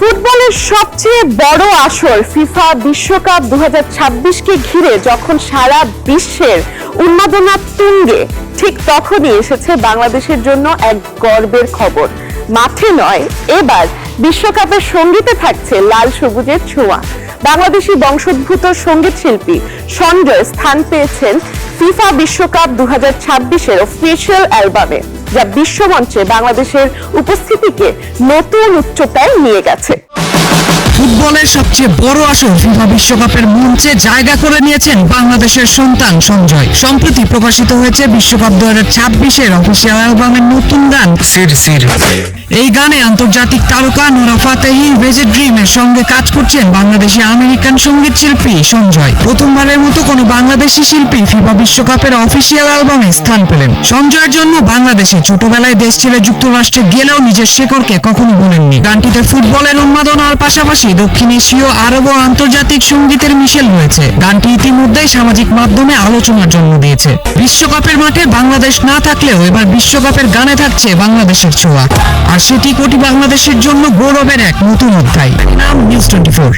ফুটবলের সবচেয়ে বড় আসর ফিফা বিশ্বকাপ 2026কে ঘিরে যখন সারা বিশ্বের উন্মাদনা তুঙ্গে, ঠিক তখনই এসেছে বাংলাদেশের জন্য এক গর্বের খবর। মাঠে নয়, এবার বিশ্বকাপের সঙ্গীতে থাকছে লাল সবুজের ছোঁয়া। বাংলাদেশি বংশোদ্ভূত সঙ্গীত শিল্পী সঞ্জয় স্থান পেয়েছেন ফিফা বিশ্বকাপ 2026-এর অফিশিয়াল অ্যালবামে, যা বিশ্বমঞ্চে বাংলাদেশের উপস্থিতিকে নতুন উচ্চতায় নিয়ে গেছে। ফুটবলের সবচেয়ে বড় আসর ফিফা বিশ্বকাপের মঞ্চে জায়গা করে নিয়েছেন বাংলাদেশের সন্তান সঞ্জয়। সম্প্রতি প্রকাশিত হয়েছে বিশ্বকাপ 2026-এর অফিসিয়াল অ্যালবামের নতুন গান সির সির। এই গানে আন্তর্জাতিক তারকা নোরা ফাতেহি, ভেজেড ড্রিমের সঙ্গে কাজ করছেন বাংলাদেশি আমেরিকান সঙ্গীত শিল্পী সঞ্জয়। প্রথমবারের মতো কোনো বাংলাদেশি শিল্পী ফিফা বিশ্বকাপের অফিসিয়াল অ্যালবামে স্থান পেলেন। সঞ্জয়ের জন্য বাংলাদেশে ছোটবেলায় দেশ ছেড়ে যুক্তরাষ্ট্রে গেলেও নিজের শেকড়কে কখনো ভোলেননি। গানটিতে ফুটবলের উন্মাদনার পাশাপাশি দক্ষিণ এশীয়, আরব ও আন্তর্জাতিক সঙ্গীতের মিশেল রয়েছে। গানটি ইতিমধ্যেই সামাজিক মাধ্যমে আলোচনার জন্ম দিয়েছে। বিশ্বকাপের মাঠে বাংলাদেশ না থাকলেও এবার বিশ্বকাপের গানে থাকছে বাংলাদেশের ছোঁয়া, আর সেটি কোটি বাংলাদেশের জন্য গৌরবের এক নতুন অধ্যায়। নাম নিউজ 24।